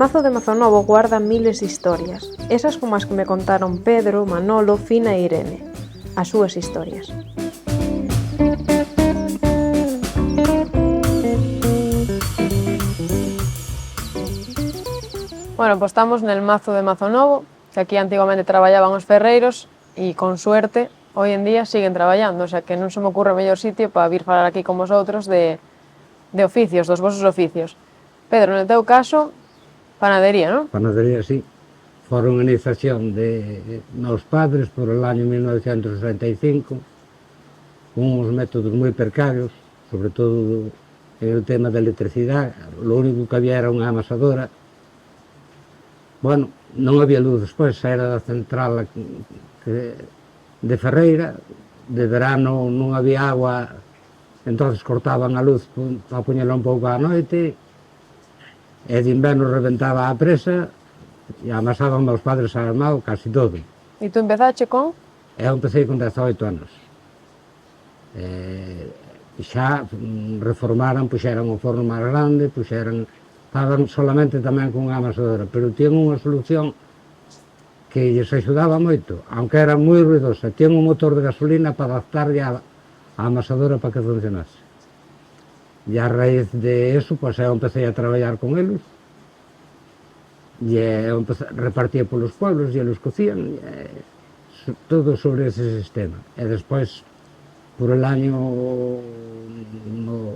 Mazo de Mazonovo guarda miles de historias, esas como as que me contaron Pedro, Manolo, Fina e Irene. As súas historias. Bueno, pues estamos nel Mazo de Mazonovo, que aquí antigamente traballaban os ferreiros e, con suerte, hoy en día siguen traballando, o sea que non se me ocurre mellor sitio para vir falar aquí con vosotros de oficios, dos vosos oficios. Pedro, no teu caso, panadería, non? Panadería, sí. Foron a iniciación de meus padres por el año 1965, con uns métodos moi precarios, sobre todo en el tema da electricidade. Lo único que había era unha amasadora. Bueno, non había luz despois, era da central de Ferreira, de verano non había agua, entonces cortaban a luz para poñela un pouco á noite, e de inverno reventaba a presa, e amasaban meus padres a armado casi todo. E tú empezache con? Eu empecé con 18 anos. Xa reformaran, puxeran o forno máis grande, estaban solamente tamén con unha amasadora, pero tiñan unha solución que lles axudaba moito, aunque era moi ruidosa. Tiñan un motor de gasolina para adaptarlle a amasadora para que funcionase. E a raíz de eso, pois eu empecé a traballar con eles, e eu repartía polos pueblos, e eles cocían, todo sobre ese sistema. E despois, por el año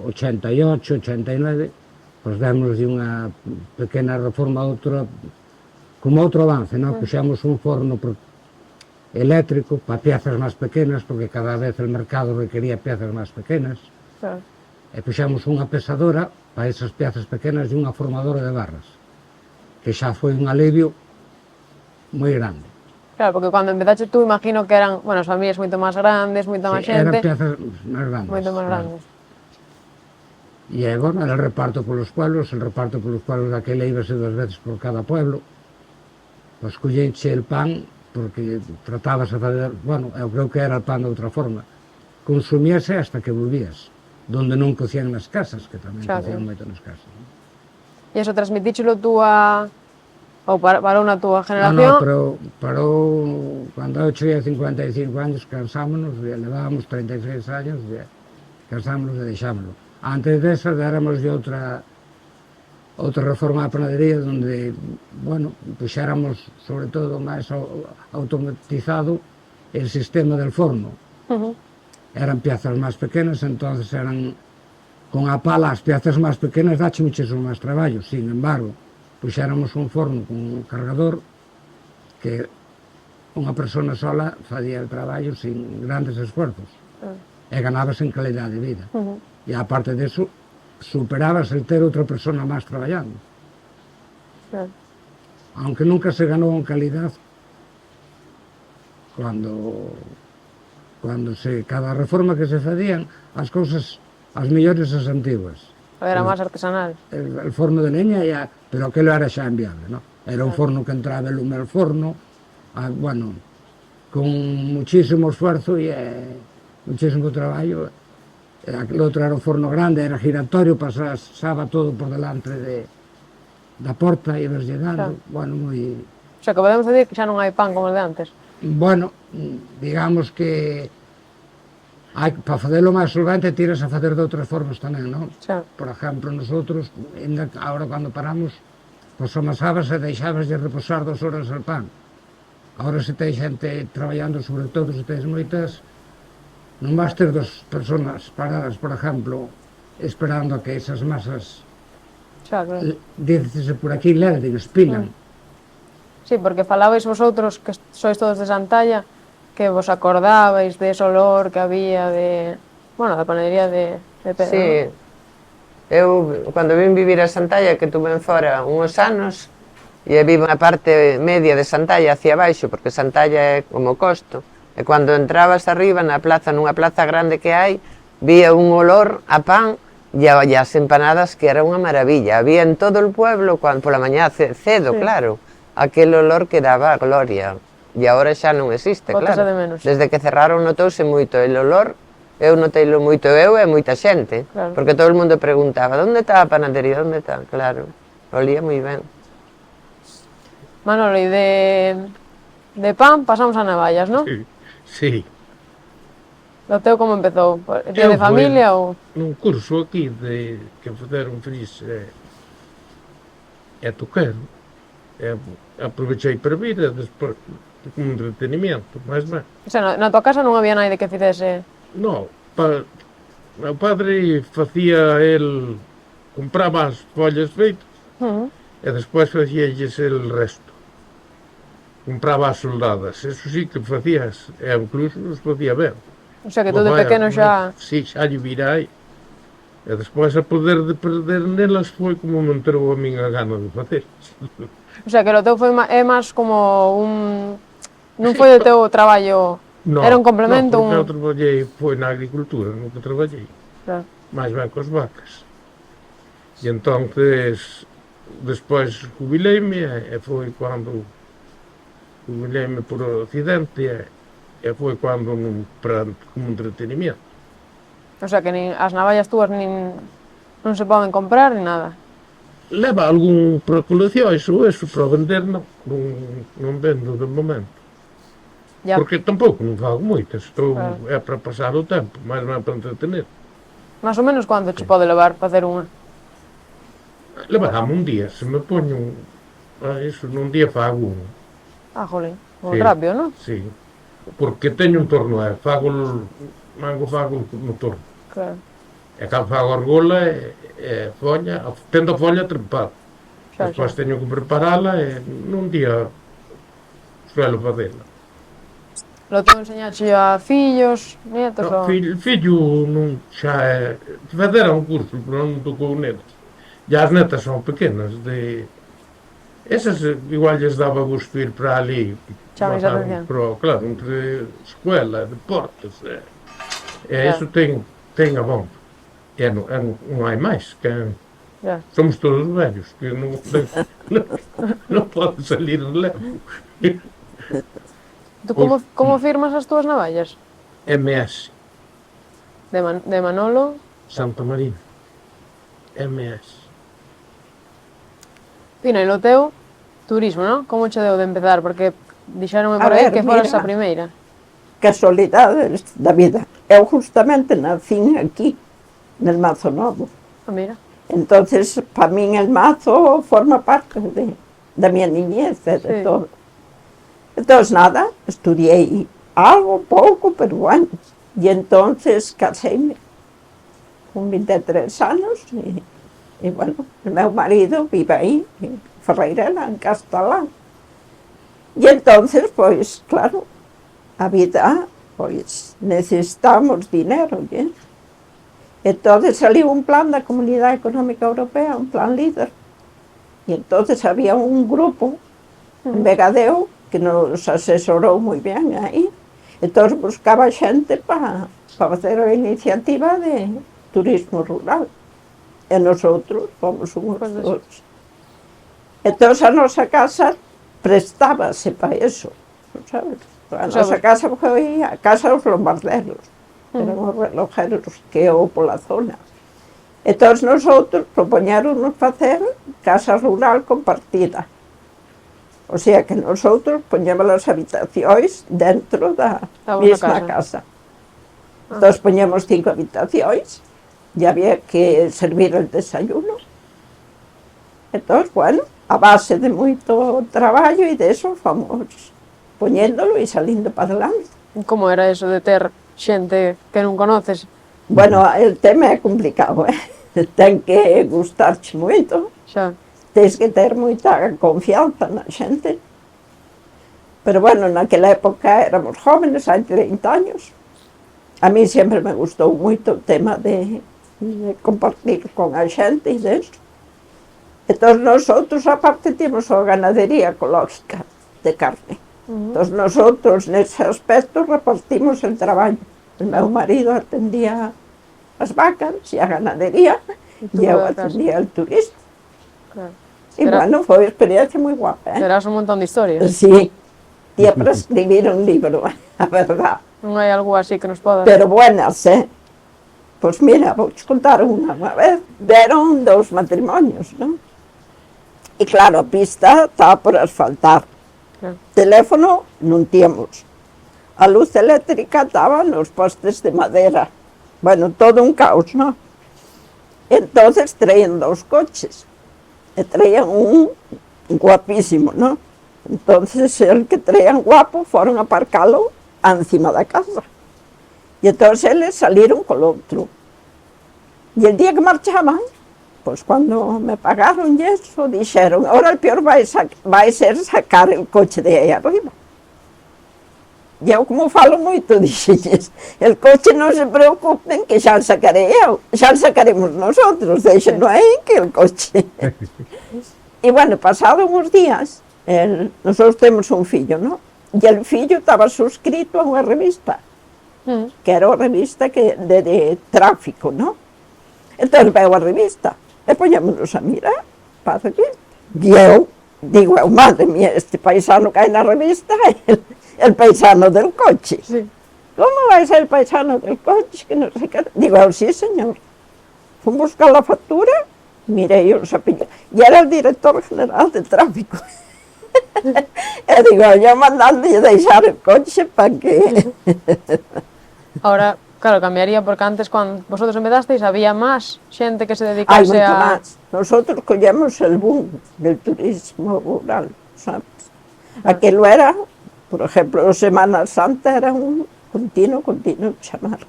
88, 89, pois demos unha pequena reforma, como outro avance, non? Puxemos un forno eléctrico para piezas máis pequenas, porque cada vez el mercado requería piezas máis pequenas. Claro. E puxemos unha pesadora para esas piezas pequenas e unha formadora de barras, que xa foi un alivio moi grande. Claro, porque cando empezaste tú, imagino que eran, bueno, as familias moito máis grandes, moita máis xente. Eran piezas máis grandes. Moito máis grandes. E, bueno, era el reparto polos pueblos daquela íbase 2 veces por cada pueblo, pois collenche el pan, porque tratabas a fazer, bueno, eu creo que era el pan de outra forma, consumíase hasta que volvías, donde non cocían nas casas, que tamén cocían moito nas casas. E iso transmitíchelo tú ou parou na túa generación? Non, pero parou, cando eu cheguei a 55 anos, cansámonos, levábamos 36 años, cansámonos e deixámoslo. Antes desa, déramos outra reforma á panadería, onde, bueno, puxéramos, sobre todo, máis automatizado el sistema del forno. Eran piezas máis pequenas, entonces eran con a pala, as piezas máis pequenas dache muchísimo máis traballo. Sin embargo, puxéramos un forno con un cargador que unha persona sola facía el traballo sin grandes esfuerzos, e ganabas en calidad de vida. E aparte deso, superabas el ter outra persona máis traballando. Aunque nunca se ganou en calidad, cada reforma que se facían, as cousas, as mellores as antiguas. Era máis artesanal. El forno de leña, pero aquilo era xa enviable, non? Era un forno que entraba el lume al forno, bueno, con muchísimo esfuerzo e muchísimo traballo. Aquel outro era un forno grande, era giratorio, pasaba todo por delante da porta e ibas llegando, bueno, moi... O sea, que podemos decir que xa non hai pan como o de antes. Bueno, digamos que para facelo máis solvente tiras a facer de outras formas tamén, non? Por exemplo, nosotros, agora cando paramos, pois amasabas e deixabas de reposar 2 horas o pan. Agora se tens xente traballando, sobre todo se tens moitas, non vas ter 2 personas paradas, por exemplo, esperando a que esas masas, dícese por aquí, lelden, espinan. Sí, porque falabais vosotros, que sois todos de Santalla, que vos acordabais de ese olor que había da panadería de Pedro. Sí, eu, cando vim vivir a Santalla, que tuve en fora uns anos, e vivo na parte media de Santalla, hacia baixo, porque Santalla é como Costo, e cando entrabas arriba na plaza, nunha plaza grande que hai, vía un olor a pan e as empanadas que era unha maravilla. Había en todo o pueblo, pola mañá cedo, claro, aquel olor que daba gloria. E agora xa non existe, claro. Desde que cerraron notouse moito el olor, eu noteilo moito eu e moita xente, porque todo o mundo preguntaba, onde está a panadería, onde está? Claro, olía moi ben. Manolo, e de pan pasamos a navallas, non? Sí. O teu como empezou? Día de familia ou...? Num curso aquí que fizeron feliz tocar. Aprovechei para vir e despois como entretenimento, máis ben. O sea, na tua casa non había naide que fizese... No, meu padre facía compraba as follas feitas e despois facíalles el resto. Compraba as soldadas, eso sí que facías, e incluso os facía ben. O sea, que tú de pequeno xa... Sí, xa lle virai. E despois a poder de perder nelas foi como me entrou a min a gana de facer. O sea, que o teu foi é máis como un... Non foi o teu traballo... No, era un complemento, porque eu traballei, foi na agricultura, no que traballei. Claro. Mais ben cos vacas. E entonces, despois jubileime, e foi cando jubileime por accidente, e foi cando como entretenimiento. O sea, que nin as navallas túas non se poden comprar ni nada. Leva algún para coleccións ou eso, para vender non vendo de momento. Ya. Porque tampouco non fago moitas, Claro. é para pasar o tempo, máis non é para entretener. Más ou menos quanto che pode levar facer unha? Levarame un día, se me poño iso, nun día fago un. Ah, jolín, moi Sí. rápido, non? Sí, porque teño un torno, fago no torno. Claro. E cando fago argola e folla, tendo a folla trepada. Xa, Despois xa. teño que preparala e nun día suelo facela. Lo teu enseñaxe a fillos, nietos No, ou... fillo non xa é... Facera un curso, pero non tocou netas. E as netas son pequenas, esas igual lles daba gusto ir para ali. Chamas a atención. Pero, claro, entre escuela, deportes, Claro. eso ten a bomba. E non hai máis, que Ya. somos todos vellos, que non pode salir en levo. Tú como firmas as túas navallas? MS, De Manolo? Santa Marina. MS. Pina, e lo teu? Turismo, non? Como che deu de empezar? Porque dixéronme A por aí ver, que foras mira. a primeira. Casualidades da vida. Eu justamente nací aquí, nel Mazo Novo. Ah, mira. Entonces, para min el Mazo forma parte da miña niñez e de Sí. todo. Entonces, nada, estudiei algo, pouco, pero bueno. E entonces caseime con 23 anos e bueno, o meu marido vive aí, en Ferreirela, en Castelán. E entonces, pois, claro, a vida, pois, necesitamos dinero, ¿eh? Entonces saliu un plan da Comunidade Económica Europea, un plan líder. E entonces había un grupo en Vegadeo que nos asesorou moi ben aí. Entonces buscaba xente para facer a iniciativa de turismo rural. E nosotros fomos unhos Pois dos. Entonces a nosa casa prestábase para eso, sabes? A nosa casa foi a casa dos lombarderos, eran os relojeros que houve pola zona. Entón, nosotros propoñéronos facer casa rural compartida. O sea, que nosotros poñemos as habitacións dentro da vosa mesma casa. Entón, poñemos 5 habitacións e había que servir el desayuno. Entón, bueno, a base de moito traballo e de eso fomos poñéndolo e salindo para adelante. Como era eso de ter xente que non conoces? Bueno, el tema é complicado, ten que gustarche moito, Xa. tens que ter moita confianza na xente. Pero bueno, naquela época éramos jóvenes, hai 30 años. A mí sempre me gustou moito o tema de compartir con a xente e deso. Entón, nosotros, aparte, temos a ganadería ecológica de carne. Entón, nosotros, nese aspecto, repartimos el traballo. O meu marido atendía as vacas e a ganadería, tú e eu a casa. atendía el turismo. Claro. E, bueno, foi unha experiencia moi guapa, Terás un montón de historias. Sí, tía para escribir un libro, a verdad. Non hai algo así que nos poda... Pero buenas, Pois mira, vou te contar unha vez. Deron 2 matrimonios, non? E claro, a pista estaba por asfaltar. Claro. Teléfono non tíamos. A luz eléctrica estaba nos postes de madera. Bueno, todo un caos, ¿no? Entonces traían 2 coches. E traían un guapísimo, ¿no? Entonces el que traían guapo foron a aparcalo encima da casa. E entonces eles saliron col outro. E el día que marchaban, pues cuando me pagaron y eso, dixeron, ahora el peor vai ser sacar el coche de aí arriba. E eu, como falo moito, dixelles, el coche non se preocupen que xa o sacarei eu, xa o sacaremos nosotros, deixenlo aí que el coche. E bueno, pasado uns días, nosotros temos un fillo, ¿no? E el fillo estaba suscrito a unha revista, que era unha revista de tráfico, ¿no? Entón veo a revista, e poñémonos a mirar para a revista. E eu, digo, madre mía, este paisano que hai na revista é el paisano del coche. Sí. ¿Cómo vai ser el paisano del coche? Que no sé qué. Digo, sí, señor. Fui a buscar la factura, mirei os apellidos. E era el director general de tráfico. E digo, yo mandando deixar el coche para que... Ahora, claro, cambiaría porque antes, cuando vosotros empezasteis, había más xente que se Hai dedicase moito a... máis. Nosotros collemos el boom del turismo rural, sabes? Aquilo era, por ejemplo, Semana Santa era un continuo chamar.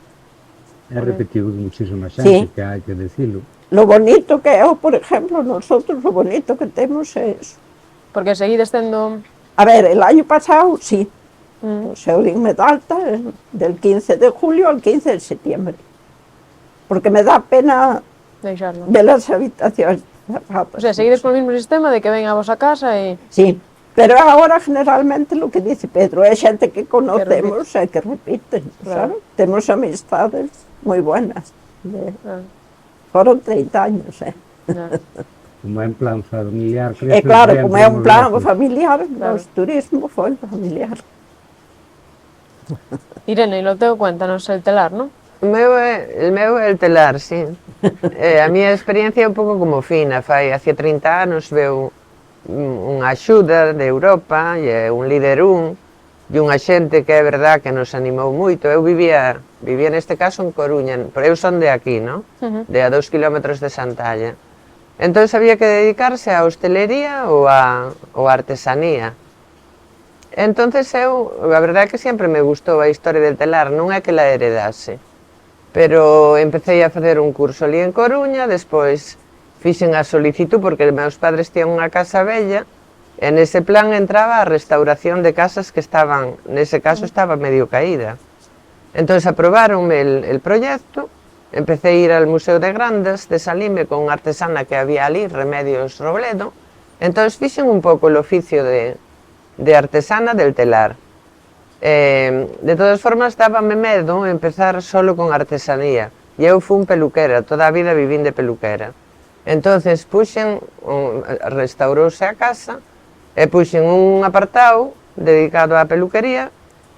É repetido de muchísima Sí. xente, que hai que decirlo. Lo bonito que é, por ejemplo, nosotros lo bonito que temos é eso. Porque seguides tendo... A ver, el año pasado sí, pues eu dinme de alta del 15 de julio al 15 de septiembre, porque me da pena Deixarlo. ver las habitaciones cerradas. O sea, seguides con o mismo sistema de que ven a vosa casa e... Sí, pero ahora generalmente lo que dice Pedro é xente que conocemos e que repiten, Claro. ¿sabes? Temos amistades moi buenas. Claro, Foron 30 años, claro. Como é en plan familiar. E claro, como é un plan familiar. familiar, Claro. o turismo foi familiar. Irene, e lo teu, cuéntanos el telar, ¿no? El meu é el telar, sí. A miña experiencia é un pouco como Fina, fai hace 30 anos veu unha axuda de Europa e un líder e unha xente que é verdad que nos animou moito. Eu vivía neste caso en Coruña, pero eu son de aquí, ¿no? De a 2 kilómetros de Santalla. Entón había que dedicarse á hostelería ou á artesanía. Entón a verdade é que sempre me gustou a historia del telar, non é que la heredase, pero empecé a facer un curso ali en Coruña, despois fixen a solicitud porque meus padres tiñan unha casa bella, e nese plan entraba a restauración de casas que estaban, nese caso estaba medio caída. Entón aprobaronme el proxecto. Empecé a ir al Museo de Grandas de Salime con unha artesana que había ali, Remedios Robledo. Entón fixen un pouco o oficio de artesana del telar. De todas formas, dábame medo empezar solo con artesanía. E eu fui peluquera, toda a vida vivín de peluquera. Entón restaurouse a casa e puxen un apartado dedicado á peluquería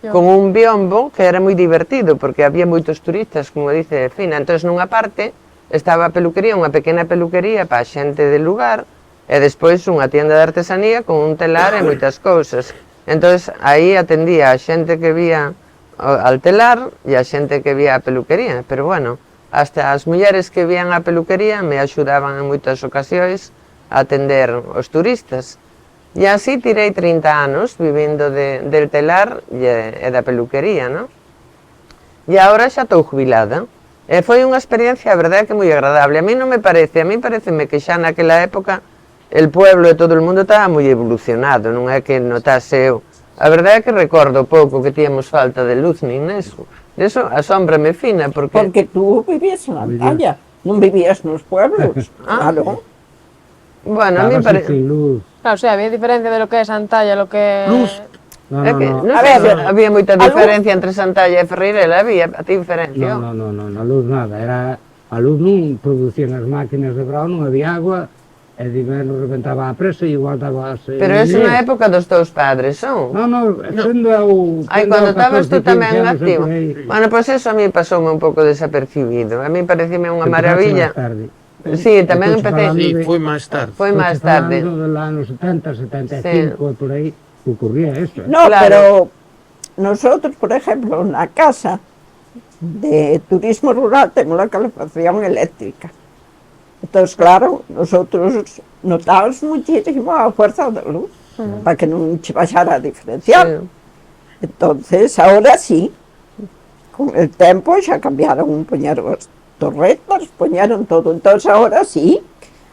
con un biombo que era moi divertido porque había moitos turistas, como dice Fina. Entón, nunha parte estaba a peluquería, unha pequena peluquería para a xente del lugar, e despois unha tienda de artesanía con un telar e moitas cousas. Entón, aí atendía a xente que vía al telar e a xente que vía a peluquería. Pero bueno, hasta as mulleres que vían a peluquería me axudaban en moitas ocasións a atender os turistas. E así tirei 30 anos vivindo del telar e da peluquería, ¿no? E agora xa estou jubilada. E foi unha experiencia, a verdade, que moi agradable. A mí non me parece, a mí pareceme que xa naquela época el pueblo e todo o mundo estaba moi evolucionado, non é que notase eu. A verdade é que recordo pouco que tíamos falta de luz nin neso. Eso asómbrame Fina, porque... Porque tú vivías en Antalla, non vivías nos pueblos, claro. Bueno, a mí Estabas parece... sin luz. Claro, o sea, había diferencia de lo que é Santalla, lo que... No, É que, no, non A sei ver, se había moita diferencia entre Santalla e Ferreirela, había a diferencia. no, a luz nada. A luz non producían as máquinas de brao, non había agua, e de menos reventaba a presa e igual daba... Pero é na época dos teus padres, son? No, sendo eu... Ai, tendo cando 14, estabas tú 15 tamén anos, activo. por aí, Bueno, pois eso a mí pasoume un pouco desapercibido. A mí parecime unha empezaste maravilla. máis tarde. Sí, tamén Estou empecé... falando Sí, de- foi máis tarde. Foi máis Estou tarde. falando del año 70, 75, por aí, ocurría eso. No, Claro. pero nosotros, por ejemplo, na casa de turismo rural tenemos la calefacción eléctrica. Entonces, claro, nosotros notamos muchísimo a fuerza de luz, para que non che baixara a diferencial. Entonces, ahora sí, con el tempo xa cambiaron, poñeron as torretas, poñeron todo. Entonces, ahora sí,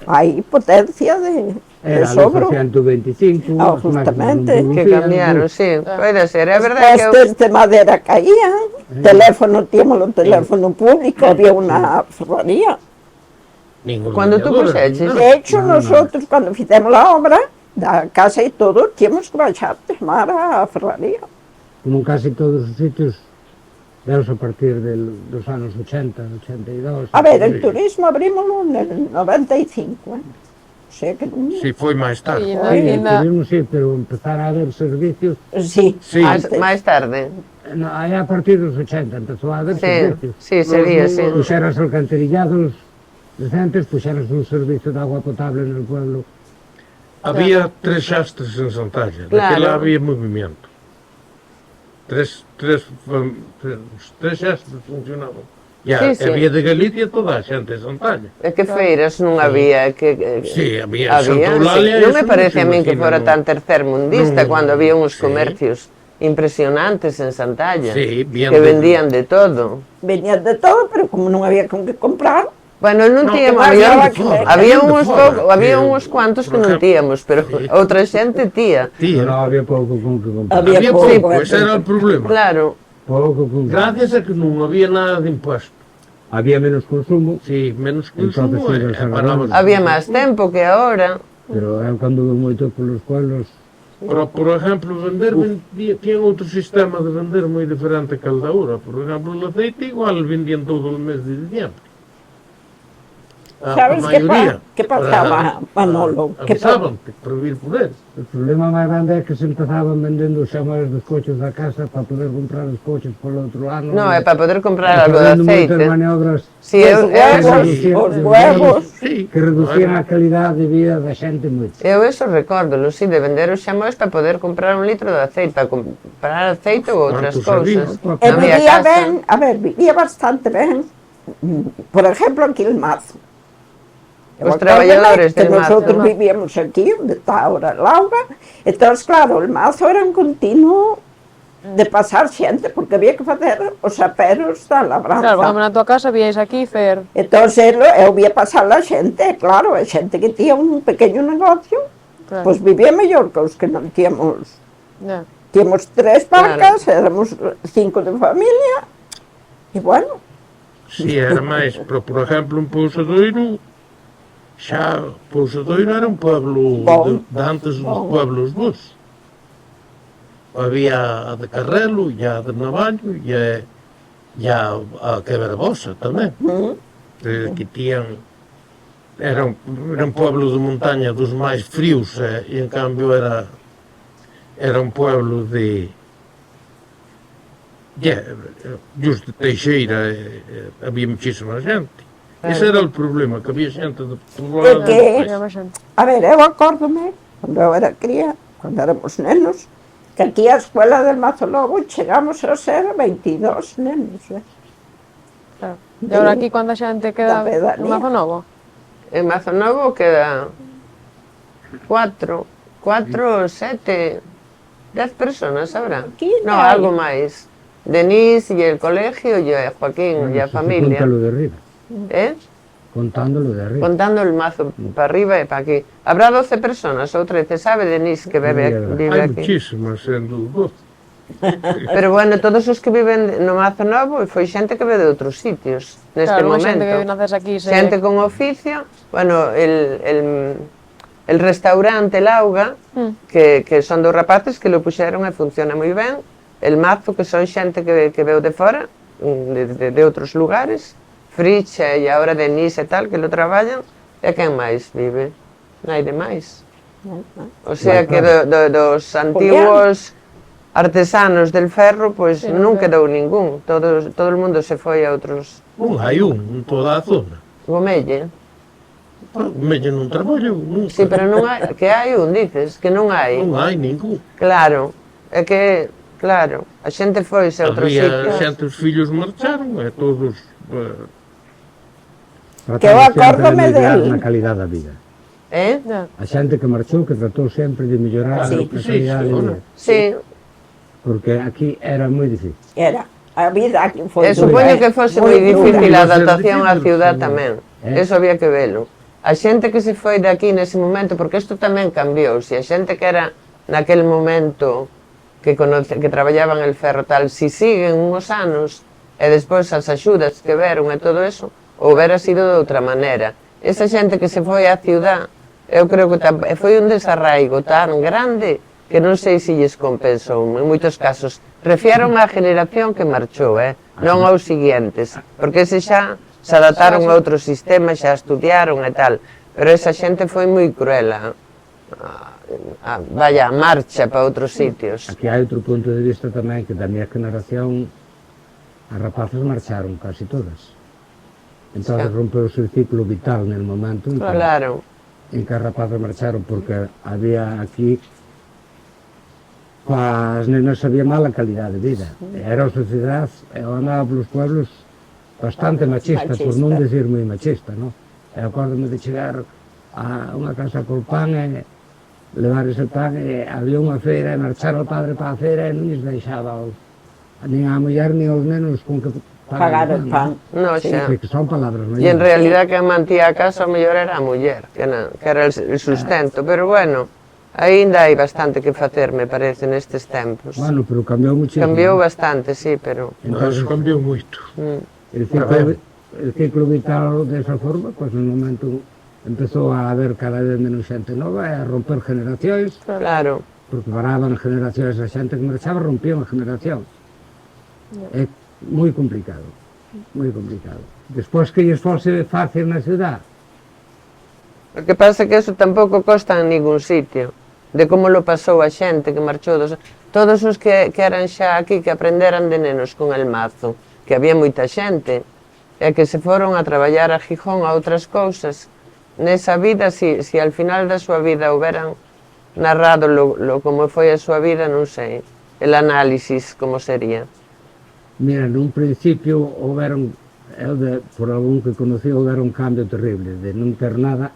hai potencia de Era sobro. los 125, Ah, as máquinas justamente. non Que producían, cambiaron, pois, sí. Pode ser, é Os verdade que eu... postes de madera caían, teléfono, tíamos un teléfono público, había una ferrería. Ningún Cuando tú leñador, puxeches, nada. De hecho, nosotros cuando fizemos la obra, da casa y todo, tínhamos que baixar de mar a ferrería. como en casi todos os sitios, delos a partir dos anos 80, 82. A ver, el turismo abrimoslo en el 95, O sea que non... Sí, foi máis Sí, tarde. no, Sí, el ainda- turismo sí, pero empezar a haber servicios, Sí, Sí. antes. máis tarde. no, aí a partir dos 80 empezou a haber Sí, servicios. sí, sería, sí. Puxeras alcantarillados decentes, puxeras un servicio de agua potable en el pueblo. Había 3 xastres en Santalla, Claro. daquela había movimiento. Tres xastres funcionaban. Sí, sí. Había de Galicia toda a xente de Santalla. É que feiras non había que... Sí, había Había, Santa Eulalia, sí. Non eso me parece se a min que imagina, fora non. tan tercermundista Non, cando había uns sí. comercios impresionantes en Santalla, Sí, bien que de- vendían de todo. Venían de todo, pero como non había con que comprar, Bueno, non No, tíamos, que había, vayan de fora, había vayan de uns fora, había que, uns cuantos que por non ejemplo, tíamos, pero sí. outra xente tía. Tía, No había pouco con que comprar. Había había pouco, pouco, ese era o problema. Claro, Pouco con que Gracias a que non había nada de impuesto. Había menos consumo, Sí, menos Entonces, consumo sí, e los parabas. había máis tempo que ahora. pero eu cando vou moito polos pueblos, Por exemplo, tiñan outro sistema de vender moi diferente que o da ahora. Por exemplo, o aceite igual vendían todo o mes de diciembre. ¿Sabes qué pasaba, Manolo? ¿Qué Avisaban para vir por él. o problema máis grande é que se empezaban vendendo os xamores dos coches da casa para poder comprar os coches polo outro ano. Non, é para poder comprar algo de Facendo moitas aceite. maniobras Si, Os huevos, os huevos. Sí, que reducían a calidad de vida da xente moito. Eu eso recórdolo, sí, de vender os xamóis para poder comprar un litro de aceite, para comprar aceite ou outras Quantos cousas. había? E Na miña vivía casa. ben, a ver, vivía bastante ben, por ejemplo, aquí el Mazo. Os traballadores que del Mazo. nosotros vivíamos aquí, donde está ahora Laura, entonces, claro, el Mazo era un continuo de pasar xente, porque había que facer os aperos da labranza. Claro, cando na tua casa víais aquí fer... Entonces, eu vía pasar a xente, claro, a xente que tía un pequeño negocio, Claro. pues vivía mellor que os que non tíamos. Ya. Tíamos 3 vacas, éramos 5 de familia, e bueno, Si, era máis, pero por exemplo, en Pousadoiro, xa Pousadoiro era un pueblo Bon. de antes dos Bon. pueblos bons. Había a de Carrelo, e a de Navallo, e a Quebrabosa tamén. Que tían... Era un pueblo de montaña dos máis fríos, e en cambio era un pueblo de... Just de Teixeira, había muchísima xente. Ese era o problema, que había xente de poblado. que- Había máis xente. a ver, eu acórdome, cando eu era cría, cando éramos nenos, que aquí a escuela del Mazo Lobo chegamos a ser 22 nenos, Claro. E agora aquí cuánta xente queda Da pedanía. no Mazo Novo? En Mazo Novo queda 4, 7, 10 personas habrá. Aquí No, hai. algo máis. Denise e el colegio e Joaquín e a familia. Contalo de arriba, ¿Eh? contándolo de arriba. Contando el mazo para arriba e para aquí. Habrá 12 personas ou 13, sabe Denise que vive Hai aquí. muchísimas, sendo vos. Pero bueno, todos os que viven no Mazo Novo foi xente que ve de outros sitios neste Claro, unha momento. xente que naces aquí se... Xente con oficio, bueno, el restaurante Lauga, que son dos rapaces que lo puxeron e funciona moi ben. El Mazo, que son xente que veu de fora, de outros lugares. Fricha e agora Denise e tal, que lo traballan. E quen máis vive? Non hai de máis. O sea que dos antiguos artesanos del ferro, pois Sí, non non quedou ningún. Todo o mundo se foi a outros... Hai un en toda a zona. Gomelle. Mello non traballo nunca. Sí, pero non hai, que hai un, dices, que non hai. Non hai ningún. Claro, é que, claro, a xente foise a outros Había sitios. xente, os fillos marcharon e todos... Que eu Tratamos sempre acórdome de mellorar del- na calidade da vida. Ya. A xente que marchou que tratou sempre de mellorar Sí. a calidade de vida. Sí, Porque aquí era moi difícil. Era. A vida aquí foi e dura, supoño que fose moi difícil a Iba a ser adaptación á difícil, ciudad sí. tamén. Eh. Eso había que velo. A xente que se foi de aquí nese momento, porque isto tamén cambiou, se a xente que era naquel momento que traballaban el ferro tal, si siguen uns anos e despois as axudas que veron e todo eso, houbera sido de outra maneira. Esa xente que se foi á ciudad, eu creo que foi un desarraigo tan grande que non sei se lles compensou en moitos casos. Refiero á generación que marchou, non aos siguientes, porque ese xa se adaptaron a outro sistema, xa estudiaron e tal, pero esa xente foi moi cruel a marcha para outros sitios. Aquí hai outro punto de vista tamén que da minha generación as rapazas marcharon casi todas. Entón Sí. rompeu o ciclo vital nel momento Claro, en que as rapazas marcharon porque había aquí as nenas había mala calidade de vida. Era a sociedade, eu andaba polos pueblos bastante machista, por non Machista. decir moi machista, non? E acórdome de chegar a unha casa col pan e levar ese pan e había unha feira e marchar o padre para a feira e non lles deixaba nin a muller nin aos nenos con que pagar o pan. no, Sí. xa. Que son palabras E en maiores. realidad quen mantía a casa o mellor era a muller, que era el sustento, pero bueno, aínda hai bastante que facer, me parece, nestes tempos. Bueno, pero cambiou muchísimo. Cambiou bastante, sí, pero... Entonces, cambiou moito. el ciclo vital desa forma, pues no momento empezou a haber cada vez menos xente nova e a romper generacións, Claro, porque paraban generacións, a xente que marchaba rompían a generación. É moi complicado, moi complicado. Despois que lles fose fácil na ciudad, o que pasa é que eso tampouco consta en ningún sitio, de como lo pasou a xente que marchou todos os que eran xa aquí, que aprenderan de nenos con el mazo, que había moita xente, e que se foron a traballar a Gijón a outras cousas, nesa vida, si al final da súa vida houberan narrado como foi a súa vida, non sei, el análisis como sería. mira, nun principio houberon, por algún que conocí, houberon un cambio terrible, de non ter nada,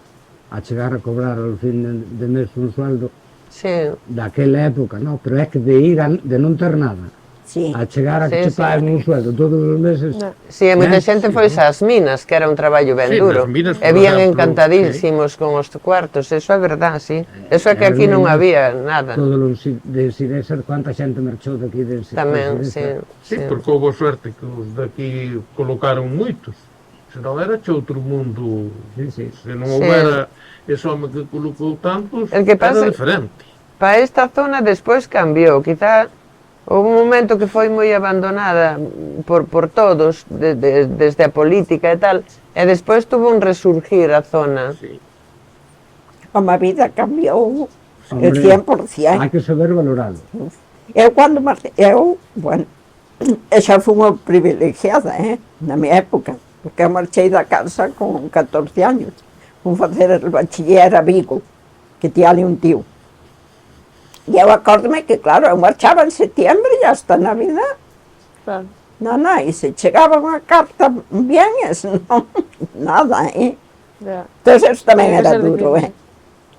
a chegar a cobrar ao fin de mes un sueldo, Sí, daquela época, no, pero é que de non ter nada, Sí. a chegar a Sí, que che sí. paguen un sueldo todos os meses, No. sí, e moita Ben, xente sí, foi ás minas, que era un traballo ben Sí, duro, nas minas, e por vían exemplo, encantadísimos con os cuartos, eso é verdad, sí. Eso é que aquí non había nada. Todos os de Sidesa, cuánta xente marchou daqui de Sidesa. Tamén, sí. Sí, porque houve sorte que os daqui colocaron moitos. Se non era che outro mundo, Sí, sí. se non Sí. houbera ese home que colocou tantos, El que pasa- era diferente. Para esta zona despois cambiou, quizá houve un momento que foi moi abandonada por todos, desde a política e tal, e despois tuvo un resurgir a zona. Sí. Como a vida cambiou Hombre, el 100%. Hai que saber valoralo. Eu cando marchei, bueno, xa fui unha privilegiada, na minha época, porque eu marchei da casa con 14 años. Fui facer el bachiller a Vigo, que tinha ali un tío. E eu acórdome que, claro, eu marchaba en setembro e hasta Navidad. Claro. Non, e se chegaba unha carta bien, non, nada, Ya. Entón, eso tamén Tiene que era ser duro, difícil.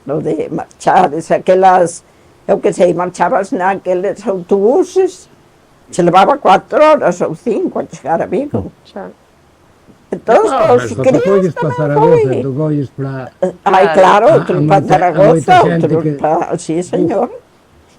Lo de marchar, aquelas, eu que sei, marchabas naqueles autobuses, se levaba 4 horas ou 5 a chegar a Vigo. Xa. Entón, Ah, os mas críos Tocolles para tamén Zaragoza, foi. tocolles para... Ai, claro, A- outros a para moita- a Zaragoza, moita xente outros que- para... Sí, señor.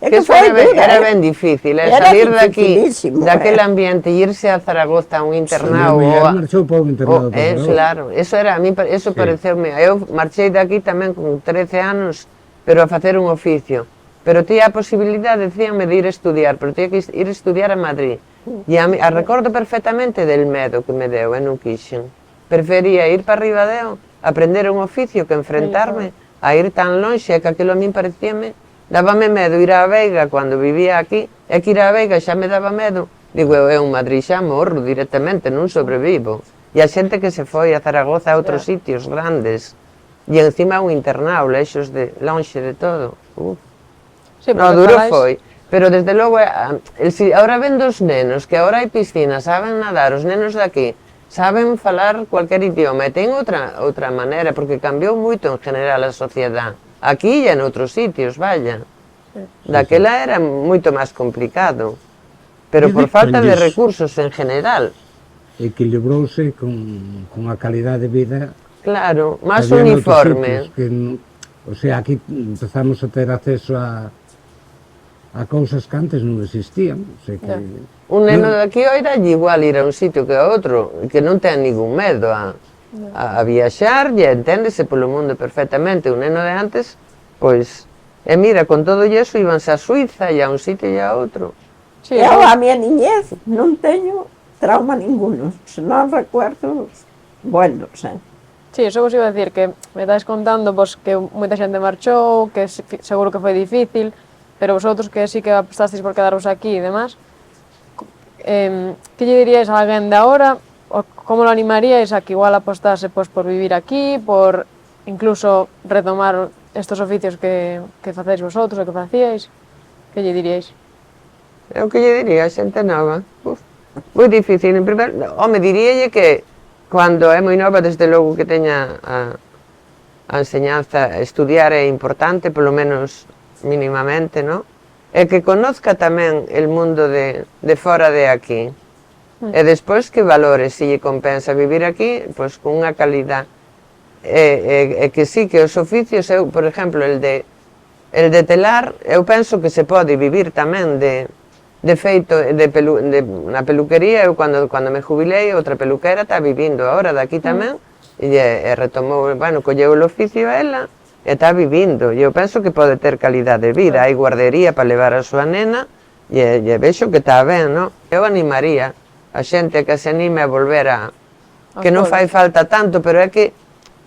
É Que eso foi era dura, ben difícil, Era salir daqui, dificilísimo, daquel ambiente, e irse a Zaragoza a un internado, Miña ou muller a- marchou para un internado para Zaragoza. claro, eso era, a mí eso Sí. pareceume, eu marchei daqui tamén con 13 anos, pero a facer un oficio, pero tía a posibilidade, decíanme, de ir a estudiar, pero tía que ir a estudiar a Madrid, e a recordo perfectamente del medo que me deu, non quixen, prefería ir para Ribadeo, aprender un oficio que enfrentarme a ir tan lonxe, que aquilo a min parecíame, dábame medo ir á Veiga cando vivía aquí, e que ir á Veiga xa me daba medo, digo, eu en Madrid xa morro directamente, non sobrevivo. E a xente que se foi a Zaragoza a outros sitios grandes, E encima un internado, lexos de lonxe de todo. Sí, No, porque duro faláis- foi. Pero desde logo, ahora ven dos nenos, que ahora hai piscina, saben nadar, os nenos daqui, saben falar cualquier idioma, e ten outra maneira, porque cambiou moito en general a sociedade. Aquí e en outros sitios, vaya. Daquela era moito máis complicado. Pero por falta de recursos en general. Equilibrouse con a calidade de vida Claro, que máis había noutros uniforme. sitios, que o sea, aquí empezamos a ter acceso a cousas que antes non existían. O sea, que, Ya. Un neno de aquí hoy dalle igual ir a un sitio que a outro, que non ten ningún medo a viaxar e enténdese polo mundo perfectamente. Un neno de antes, pois, e mira, con todo iso íbanse a Suiza e a un sitio e a outro. Sí, Eu a miña niñez non teño trauma ninguno, senón recuerdos buenos, Sí, eso vos iba a decir, que me estáis contando pues, que moita xente marchou, que seguro que foi difícil, pero vosotros que sí que apostasteis por quedaros aquí e demás, que lle diríais a alguén de ahora, o como lo animaríais a que igual apostase pues, por vivir aquí, por incluso retomar estos oficios que facéis vosotros, o que facíais? Que lle diríais? É o que lle diría a xente nova. Moi difícil. En primer, diríalle que cando é moi nova, desde logo que teña a enseñanza, estudiar é importante, polo menos mínimamente, no? E que conozca tamén el mundo de fora de aquí. E despois que valore se lle compensa vivir aquí, pois con unha calidad. E que sí, que os oficios, eu, por exemplo, el de telar, eu penso que se pode vivir tamén de feito, na peluquería. Eu cando me jubilei, outra peluquera está vivindo agora daqui tamén, e retomou, bueno, colleu o oficio a ela, e está vivindo, e eu penso que pode ter calidade de vida. Hai guardería para levar a súa nena, e vexo que está ben, non? Eu animaría a xente que se anime a volver a... que non fai falta tanto, pero é que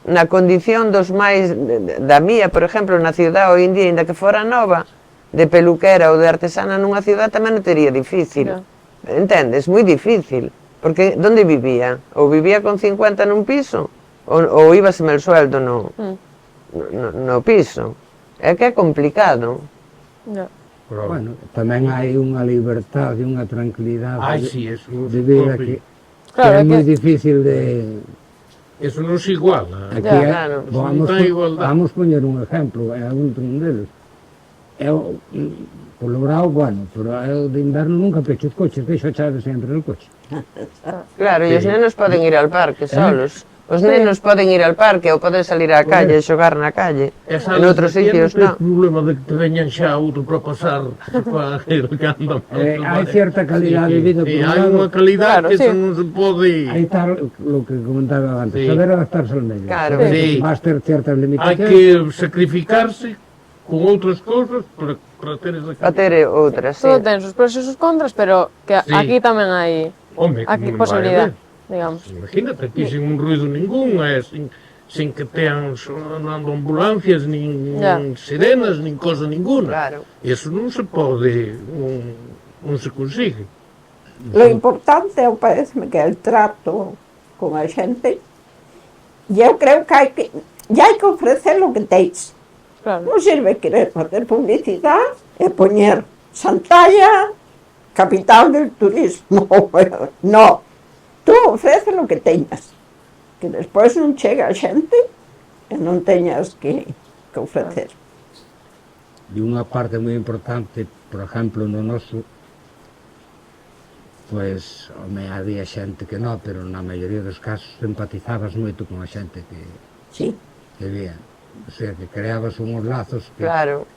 na condición dos máis da mía, por exemplo, na cidade hoy en día, ainda que fora nova, de peluquera ou de artesana nunha cidade tamén non tería difícil. Entendes? Moi difícil. Porque onde vivía? Ou vivía con 50 nun piso, ou íbaseme el sueldo no piso. É que é complicado. bueno, tamén hai unha liberdade, unha tranquilidade de vida que Claro, é moi difícil de... Eso non se iguala. Aquí claro. vamos poñer un exemplo, é un deles. Eu, polo grau, bueno, pero eu de inverno nunca pecho os coches, deixo a chave sempre no coche. Claro, e os nenos poden ir ao parque solos. Os nenos poden ir ao parque ou poden salir á calle e xogar na calle. En outros sitios non. Non ten problema de que te veñan xa outro para pasar para ir que andan. Hai certa calidade de vida, por un hai lado. unha calidade Claro, que sí. eso non se pode... Aí está o que comentaba antes, Sí. saber adaptarse ao medio. Claro. Saber Sí. que vas ter certas Hai limitacións. que sacrificarse con outras cousas para ter esa A ter outras, sí. Todo ten sus pros e sus contras, pero que Sí. aquí tamén hai Home, aquí como vai posibilidade, haber? digamos. Imagínate, aquí sin un ruido ningún, sin que tean sonando ambulancias, nin Ya. sirenas, nin cosa ninguna. Claro. Eso non se pode, non se consigue. Lo importante, eu parece-me que é o trato con a xente, e eu creo que hai que ofrecer o que tens. Claro. Non sirve querer facer publicidade e poñer Santalla, capital del turismo. No, tú ofrece o que teñas, que despois non chega a xente e non teñas que ofrecer. E unha parte moi importante, por exemplo, no noso, pois, home, había xente que non, pero na maioría dos casos empatizabas moito con a xente Sí. que vía. O sea, que creabas unhos lazos que... Claro.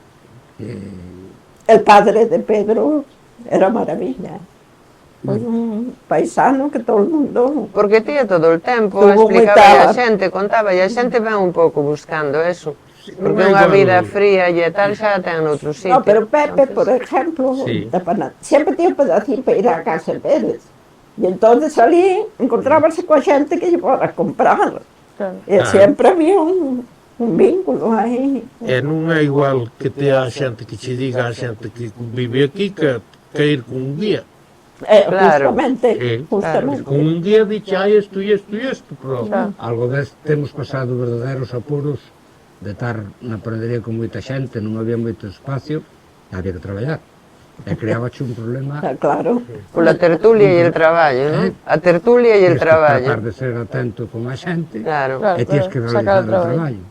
El padre de Pedro era maravilla. Foi un paisano que todo o mundo... Porque tía todo o tempo, Tuvo explicaba a moita- xente, contaba, e a xente ven un pouco buscando eso. non Porque é unha igual. vida fría e tal xa ten outro sitio. No, pero Pepe, por ejemplo, Sí. sempre tiña un pedacín para ir a casa de Pérez. E entonces ali encontrábase coa xente que lle para comprar. Claro. E sempre había un vínculo aí. E non é igual que te a xente que che diga a xente que vive aquí que ir con un guía. Claro. Sí, Justamente. con un día dixe, hai isto e isto e isto, pero Claro. algo vez temos pasado verdadeiros apuros de estar na panadería con moita xente, non había moito espacio, e había que traballar. E creabache un problema. Claro. Pola tertulia e el traballo, non? A tertulia e el Tienes que tratar traballo. de ser atento con a xente Claro. Claro. e tienes que sacar o realizar o traballo. traballo.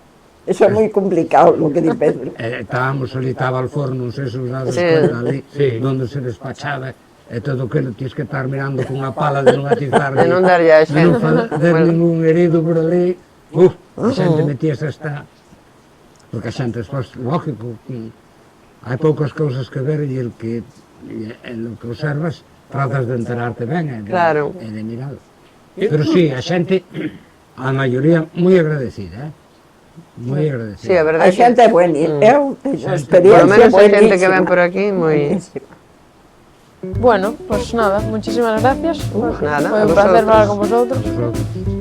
Eso é moi complicado, lo que di Pedro. Estábamos ali, estaba al forno, non sei se os dados Sí. cuenta ali, donde se despachaba, e todo aquilo tienes que estar mirando con a pala de non atizar, De non darlle a de non xente. fazer ningún herido por ali. A xente metíase hasta... Porque a xente, despois, lógico, hai poucas cousas que ver e el que en lo que observas tratas de enterarte ben e de, Claro. e de mirar. Pero sí, a xente, a maioría, moi agradecida, moi agradecida. Sí, a A verdade que... xente é buena. Eu teño Xente. experiencia Por lo menos a xente buenísima. que ven por aquí, moi... Buenísima. Bueno, pues nada, muchísimas gracias. Nada, Fue a un placer vosotros. hablar con vosotros. Vosotros.